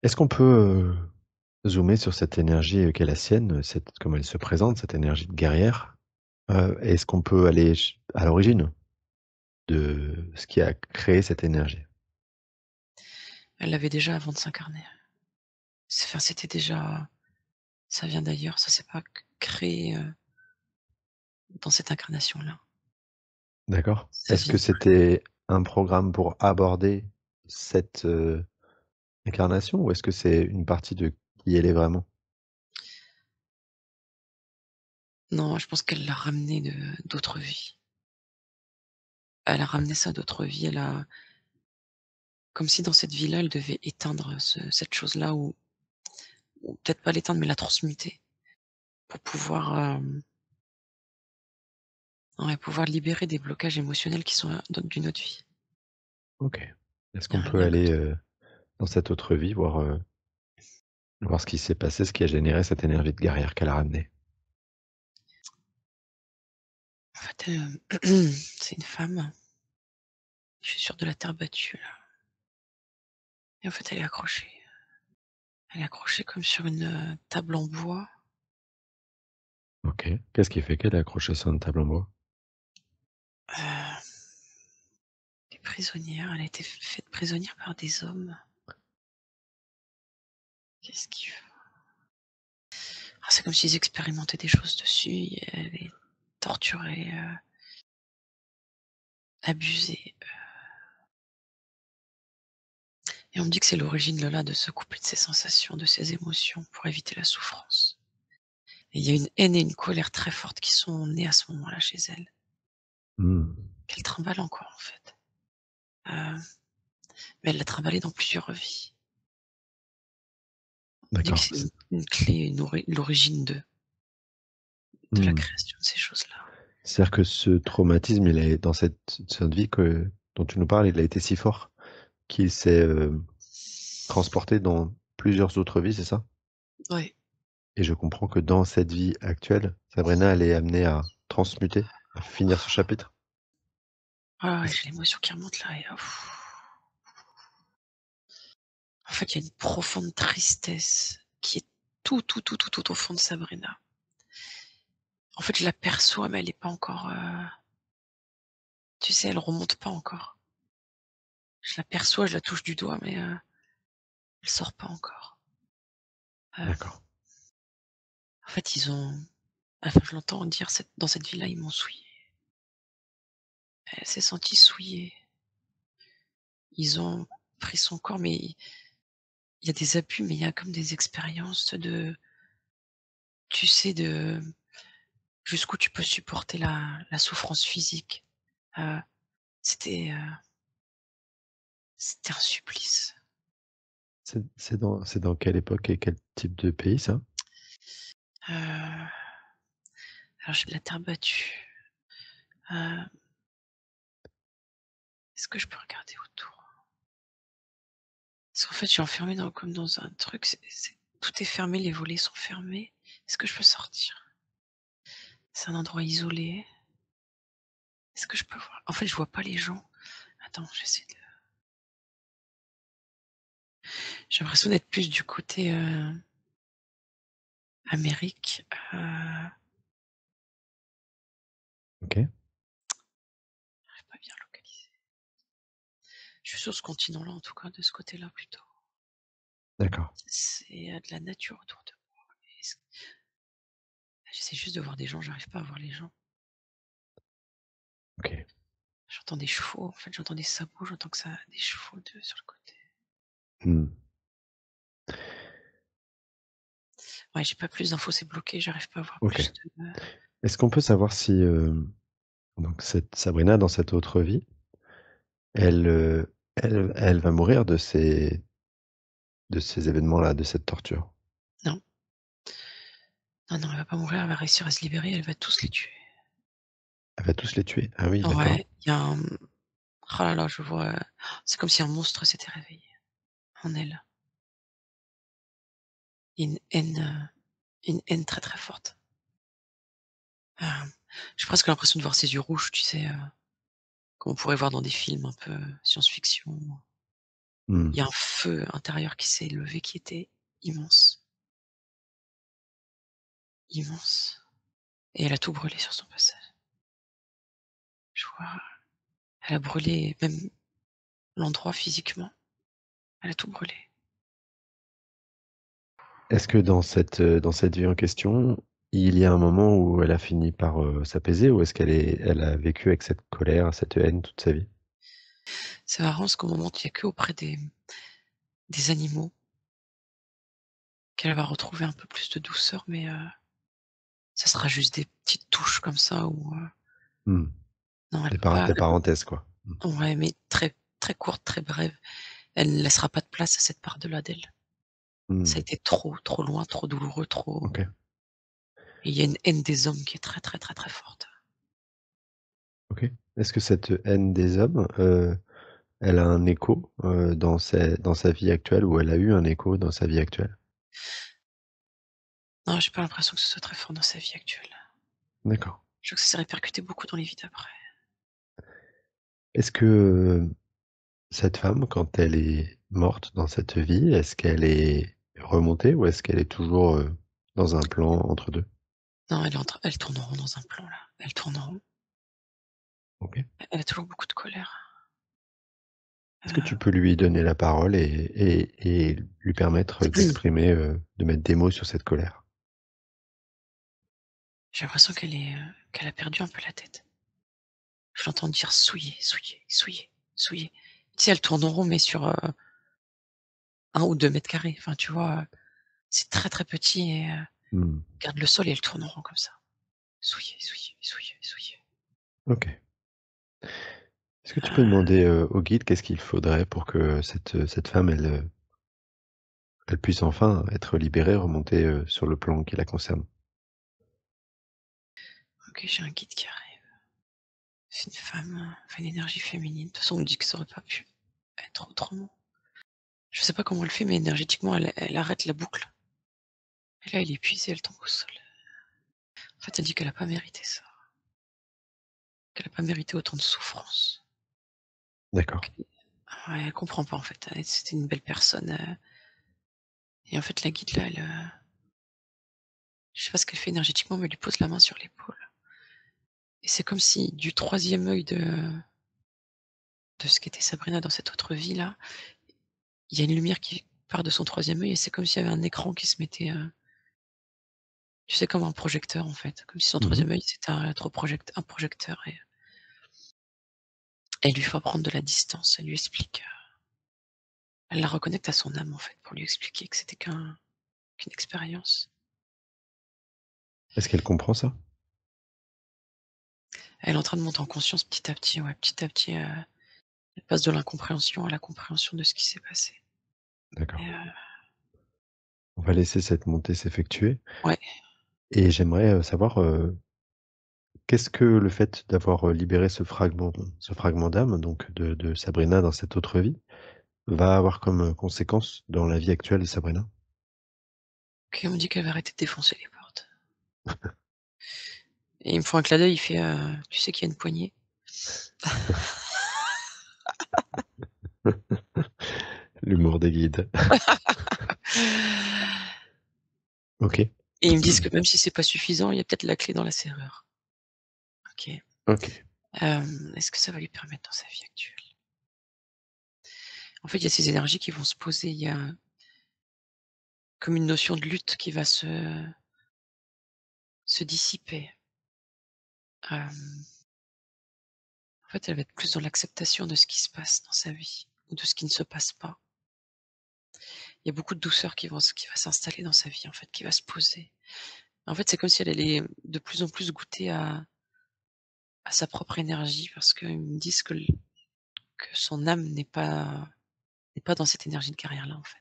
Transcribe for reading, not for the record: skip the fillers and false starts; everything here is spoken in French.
Est-ce qu'on peut, zoomer sur cette énergie, qui est la sienne, cette comment elle se présente, cette énergie de guerrière? Est-ce qu'on peut aller à l'origine de ce qui a créé cette énergie? Elle l'avait déjà avant de s'incarner. C'était déjà ça vient d'ailleurs, ça s'est pas créé, dans cette incarnation-là. D'accord. Ça Est-ce vient que de c'était un programme pour aborder cette, incarnation ou est-ce que c'est une partie de qui elle est vraiment? non, je pense qu'elle l'a ramené de d'autres vies. Elle a ramené D'accord. ça d'autres vies, elle a comme si dans cette vie-là, elle devait éteindre cette chose-là ou peut-être pas l'éteindre, mais la transmuter pour pouvoir, ouais, pouvoir libérer des blocages émotionnels qui sont, d'une autre vie. OK. Est-ce Il y qu'on a rien peut à aller, l'autre. dans cette autre vie, voir ce qui s'est passé, ce qui a généré cette énergie de guerrière qu'elle a ramenée? En fait, c'est une femme, je suis sûre de la terre battue là et en fait, elle est accrochée. Elle est accrochée comme sur une, table en bois. OK. Qu'est-ce qui fait qu'elle est accrochée sur une table en bois? Elle est prisonnière, elle a été faite prisonnière par des hommes. Qu'est-ce qu'ils font? Ah, c'est comme s'ils expérimentaient des choses dessus et elle est torturée, abusée, et on me dit que c'est l'origine, là, de se couper de ses sensations, de ses émotions pour éviter la souffrance. Et il y a une haine et une colère très fortes qui sont nées à ce moment-là chez elle, Mmh. qu'elle trimballe encore, en fait. Heu, mais elle l'a trimballée dans plusieurs vies. On dit que D'accord. c'est une clé, l'origine de la Mmh. création de ces choses-là. C'est-à-dire que ce traumatisme, il est dans cette vie dont tu nous parles, il a été si fort qu'il s'est, transporté dans plusieurs autres vies, c'est ça? Ouais. Et je comprends que dans cette vie actuelle, Sabrina, elle est amenée à transmuter, à finir ce chapitre? Ah ouais, Est-ce j'ai l'émotion qui remonte là et en fait, il y a une profonde tristesse qui est tout au fond de Sabrina. En fait, je l'aperçois, mais elle est pas encore, tu sais, elle remonte pas encore. Je l'aperçois, je la touche du doigt, mais, elle sort pas encore. D'accord. En fait, ils ont enfin, je l'entends dire dans cette ville-là, ils m'ont souillée. Elle s'est sentie souillée. Ils ont pris son corps, mais il y a des abus, mais il y a comme des expériences de tu sais, de jusqu'où tu peux supporter la souffrance physique. Heu, c'était, c'était un supplice. C'est dans quelle époque et quel type de pays ça? Heu, alors j'ai de la terre battue. Heu, est-ce que je peux regarder autour? Parce qu'en fait, je suis enfermée comme dans un truc, tout est fermé, les volets sont fermés. Est-ce que je peux sortir? C'est un endroit isolé. Est-ce que je peux voir? En fait, je vois pas les gens. Attends, j'essaie de j'ai l'impression d'être plus du côté, Amérique, OK, j'arrive pas bien localiser. Je suis sur ce continent-là, en tout cas, de ce côté-là plutôt. d'accord. C'est, de la nature autour de moi. Est-ce J'essaie juste de voir des gens, j'arrive pas à voir les gens. OK. J'entends des chevaux, en fait, j'entends des sabots, j'entends que ça des chevaux sur le côté. Mmh. Ouais, j'ai pas plus d'infos, c'est bloqué, j'arrive pas à voir OK. plus de Est-ce qu'on peut savoir si, donc cette Sabrina dans cette autre vie, elle va mourir de ces événements-là, de cette torture? non, non, non, elle va pas mourir, elle va réussir à se libérer, elle va tous les tuer. Elle va tous les tuer? Ah oui, d'accord. Ouais, il y a un oh là là, je vois, c'est comme si un monstre s'était réveillé en elle. Il y a une haine très, très forte. J'ai presque l'impression de voir ses yeux rouges, tu sais, comme on pourrait voir dans des films un peu science-fiction. Mmh. Il y a un feu intérieur qui s'est levé qui était immense, immense et elle a tout brûlé sur son passage. Je vois, elle a brûlé même l'endroit physiquement, elle a tout brûlé. Est-ce que dans cette vie en question, il y a un moment où elle a fini par, s'apaiser ou est-ce elle a vécu avec cette colère, cette haine toute sa vie? C'est marrant parce qu'au moment, il y a qu'auprès des animaux qu'elle va retrouver un peu plus de douceur, mais ça sera juste des petites touches comme ça où, Mmh. non, elle Des peut parenthèses, quoi. Mmh. ouais, mais très très courte, très brève. Elle ne laissera pas de place à cette part de là d'elle. Ça a Mmh. été trop, trop loin, trop douloureux, trop OK, et il y a une haine des hommes qui est très, très, très, très forte. OK. Est-ce que cette haine des hommes, elle a un écho, dans sa vie actuelle ou elle a eu un écho dans sa vie actuelle? Non, j'ai pas l'impression que ce soit très fort dans sa vie actuelle. D'accord. Je crois que ça s'est répercuté beaucoup dans les vies d'après. Est-ce que, cette femme, quand elle est morte dans cette vie, est-ce qu'elle est remontée ou est-ce qu'elle est toujours, dans un plan entre 2? Non, elle tourne en rond dans un plan là. Elle tourne en rond. OK. Elle a toujours beaucoup de colère. Est-ce que tu peux lui donner la parole et lui permettre d'exprimer, de mettre des mots sur cette colère? J'ai l'impression qu'elle a perdu un peu la tête. Je l'entends dire: «Souillez, souillez, souillez, souillez». Tu sais, elle tourne en rond mais sur, 1 ou 2 mètres carrés. Enfin, tu vois, c'est très, très petit et Mmh. regarde le sol et elle tourne en rond comme ça. Souillez, souillez, souillez, souillez. OK. Est-ce que tu peux Heu, demander, au guide qu'est-ce qu'il faudrait pour que cette femme, elle puisse enfin être libérée, remonter, sur le plan qui la concerne? OK, j'ai un guide qui arrive. C'est une femme, enfin une énergie féminine. De toute façon, on me dit que ça aurait pas pu être autrement. Je sais pas comment elle fait, mais énergétiquement, elle arrête la boucle. Et là, elle est épuisée, elle tombe au sol. En fait, elle dit qu'elle a pas mérité ça, qu'elle a pas mérité autant de souffrance. D'accord. Qu Ouais, elle comprend pas en fait. C'était une belle personne, et en fait, la guide là, je sais pas ce qu'elle fait énergétiquement, mais elle lui pose la main sur l'épaule et c'est comme si du troisième œil de ce qu'était Sabrina dans cette autre vie là, il y a une lumière qui part de son troisième œil et c'est comme s'il y avait un écran qui se mettait, tu sais, comme un projecteur en fait, comme si son Mmh. troisième œil c'était un projecteur et elle lui fait prendre de la distance. Elle lui explique, elle la reconnecte à son âme en fait, pour lui expliquer que c'était qu'une expérience. Est-ce qu'elle comprend ça? Elle est en train de monter en conscience petit à petit, ouais, petit à petit, elle passe de l'incompréhension à la compréhension de ce qui s'est passé D'accord. et On va laisser cette montée s'effectuer ouais, et j'aimerais, savoir, qu'est-ce que le fait d'avoir, libéré ce fragment d'âme, donc de Sabrina dans cette autre vie, va avoir comme, conséquence dans la vie actuelle de Sabrina? OK, on me dit qu'elle va arrêter de défoncer les portes et il me faut un clin d'œil, il fait, «Tu sais qu'il y a une poignée?» L'humour des guides. OK. et ils me disent que même si c'est pas suffisant, il y a peut-être la clé dans la serrure. OK. OK. Est-ce que ça va lui permettre dans sa vie actuelle? En fait, il y a ces énergies qui vont se poser, il y a comme une notion de lutte qui va se dissiper. Hem, En fait, elle va être plus dans l'acceptation de ce qui se passe dans sa vie ou de ce qui ne se passe pas. Il y a beaucoup de douceur qui va s'installer dans sa vie, en fait, qui va se poser. En fait, c'est comme si elle allait de plus en plus goûter à sa propre énergie parce qu'ils me disent que son âme n'est pas dans cette énergie de guerrière-là, en fait.